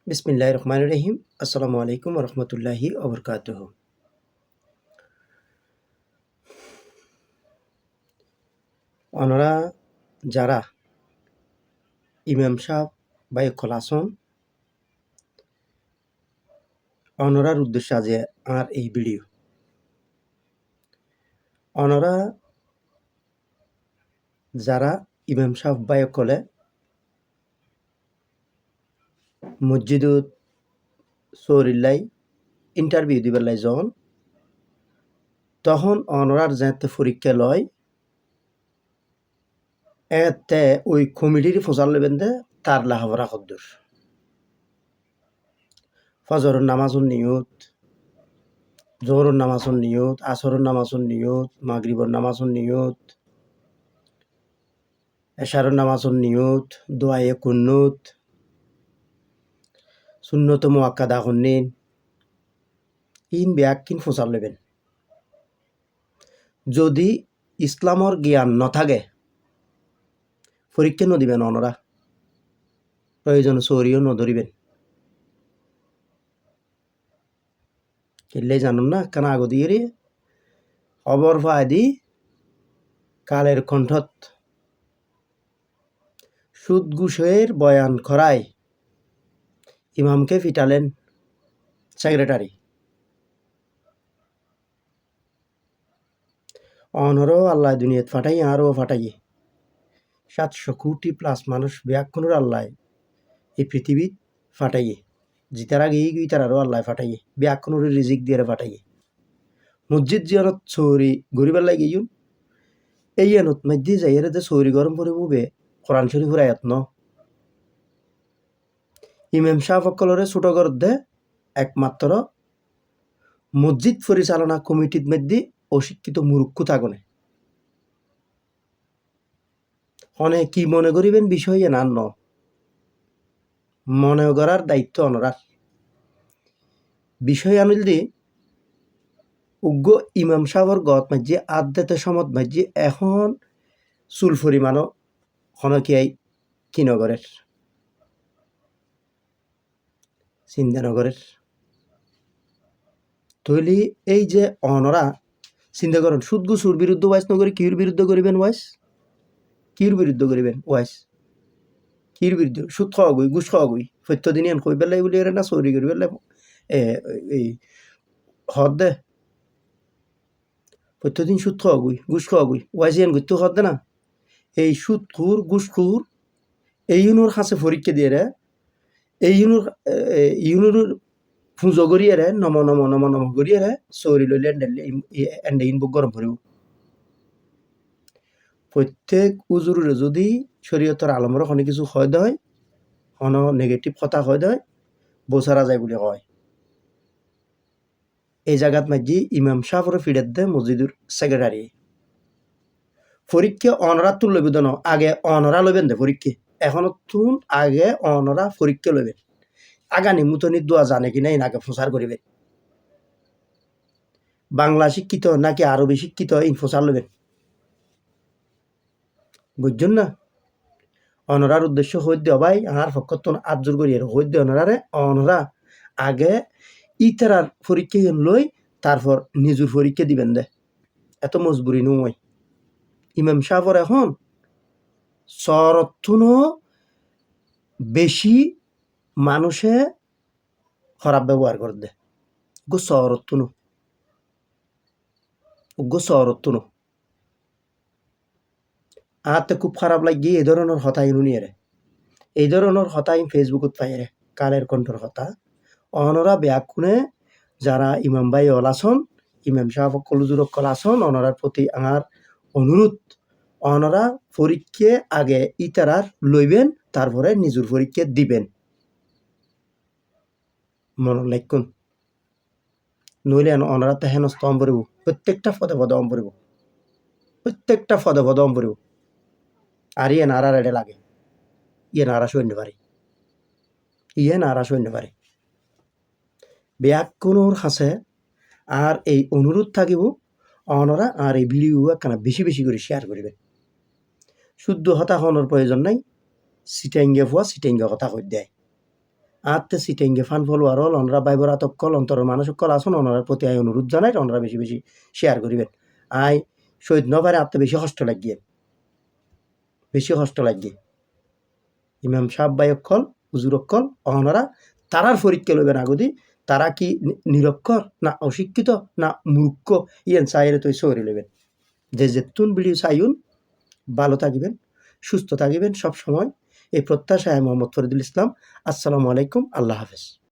বিসমিল্লাহির রহমানির রহিম। আসসালামু আলাইকুম ওয়া রাহমাতুল্লাহি ওয়া বারাকাতুহু। অনরা যারা ইমাম সাহেব বাইকল আসন অনরার উদ্দেশ্যে আজ আর এই ভিডিও। অনরা যারা ইমাম সাহেব বাইকলে মসজিদত সৌরিল্লাই ইন্টারভিউ দিবেলাই যখন তখন অনরার যাতে পরীক্ষা লয় এতে ওই কমিটির ফসল লেবেন দে তার লাহাবরা কদ্দুর ফজরের নামাজুন নিয়ত, জোহরের নামাজুন নিয়ত, আসরের নামাজুন নিয়ত, মাগরিবের নামাজুন নিয়ত, এশারের নামাজুন নিয়ত, দোয়ায়ে কুন্নুত, সুন্নত মুআক্কাদা হন্নিন ইন ব্যাকিন ফসল লেবেন। যদি ইসলামর জ্ঞান নথাকে পরীক্ষা নদিবেন অনরা প্রয়োজন চৌরিও নধরিবেন। কেলে জানুন না কেন আগদিয়ে খবর ফায়দি কালের কণ্ঠত সুদ ঘুষের বয়ান করায় ইমামকে ফিটালেন সেক্রেটারি। অনরও আল্লাহ দুনিয়াত ফাটাই আরও ফাটাইয়ে 700 কোটি প্লাস মানুষ ব্যাকুণর আল্লাহ এই পৃথিবীত ফাটাইয়ে জিতার আগে এই তার আরও আল্লাহ ফাটাইয়ে ব্যাকুণর রিজিক দিয়ে ফাটাইয়ে মসজিদ জিয়ারত চৌরি গরিবার লাগে ইউন এই আনত মধ্যে যাইয়ের যে চৌরি গরম পরে বুবে কোরআন শরীফের আয়াত ন ইমাম শাহ সকলরে ছোট ঘর দে একমাত্র মসজিদ পরিচালনা কমিটির মধ্যে অশিক্ষিত মূর্খ থাকনে অনেক কি মনে করিবেন বিষয় না ন মনে করার দায়িত্ব অনরার বিষয় আনিল দি উগ্র ইমাম সাহর গত মাঝে আদাতে সমত মাঝে এখন চুল পরিমাণও হনকিয়াই কি নগরের চিন্তানগরের তৈলি এই যে অনরা চিন্তা করেন সুদগু সুর বিরুদ্ধে ওয়াইস নগরী কির বিরুদ্ধে করিবেন ওয়াইস কির বিরুদ্ধে করিবেন ওয়াইস কির বিরুদ্ধে সুদ খাওয়া গই ঘুষ খাওয়া গই সত্যদিন এন কই পেলাই বলি না চৌরি করি পেলাই এই হদ দে প্রত্যেকদিন সুদ খাওয়া গই ঘুষ খাওয়া গই ওয়াইস এন করতে হদ দে না এই সুদ খুর ঘুষ খুর এই ইউনোর কাছে পরীক্ষা দিয়ে রে এই ইউনোর পুজো করিয়ে রে নম নম নম নম করিয়ে রে চৌরি লইলে এন্ডে ইনবুক গরম পড়িব প্রত্যেক উজুরে যদি শরীয়তের আলমর কোনো কিছু হয় দেয় কোনো নেগেটিভ কথা হয় দেয় বোঝারা যায় বলে কয় এই জায়গাত মাঝি ইমাম সাহর ফিডের দে মসজিদুর সেক্রেটারি পরীক্ষা অনরা তুল লইব দেন আগে অনরা লইবেন দে পরীক্ষা এখনো তুন আগে অনরা পরীক্ষা লইবেন আগানি মুতনি দোয়া জানে কি নাই নাকে প্রচার করিবে বাংলা শিক্ষিত নাকি আরবি শিক্ষিত ইন প্রচার লইবেন বুঝছেন না অনরার উদ্দেশ্য হইতে ভাই আর ফকত আজর করি হইতে অনরারে অনরা আগে ইতারার পরীক্ষা লই তারপর নিজুর পরীক্ষা দিবেন দে এত মজবুরি নয় ইমাম সাহর এখন সরতুন বেশি মানুষে খারাপ ব্যবহার করে দে গো সরতুন আতে খুব খারাপ লাগে এই ধরনের হতাই নুনিয়ে রে এই ধরনের হতাই ফেসবুকত পাই রে কালের কণ্ঠর হতা অনরা ব্যাকুনে যারা ইমাম ভাই অলাসন ইমাম সাহেব কলুজুর কলাসন অনরার প্রতি আমার অনুরোধ অনরা পরীক্ষা আগে ইতারার লইবেন তারপরে নিজের পরীক্ষা দিবেন মনে লাইকুন নইলে অনরা তো হেনস্ত অম পড়িব প্রত্যেকটা পদে পদে অম পড়িব প্রত্যেকটা পদে পদে অম পড়িব আর ইয়ে নারা রেডে লাগে ইয়ে নারা সৈন্য পারে ব্যাকুণর কাছে আর এই অনুরোধ থাকিব অনরা আর এই ভিডিও একখানা বেশি বেশি করে শেয়ার করিবেন শুদ্ধ হতা হওয়ার প্রয়োজন নাই সিটাইঙ্গে ফুয়া সিটাইঙ্গে কথা কই দেয় আত্মে সিটেঙ্গে ফান ফলোয়ার হল অনরা বাইবরাত অকল অন্তরের মানুষ অকল আসুন ওনার প্রতি আই অনুরোধ জানাই ওনারা বেশি বেশি শেয়ার করিবেন আই শহীদ নবারে আত্মে বেশি কষ্ট লাগিয়ে ইমাম সাহেব বাই অকল হুজুর অকল অনরা তারার পরীক্ষা লইবেন আগদি তারা কি নিরক্ষর না অশিক্ষিত না মূর্খ ইয়েন চাইরে তুই সরি লইবেন যে যেতুন ভিডিও চাইুন ভালো থাকিবেন সুস্থ থাকিবেন সব সময় এই প্রত্যাশায় মোহাম্মদ ফরিদুল ইসলাম আসসালামু আলাইকুম আল্লাহ হাফেজ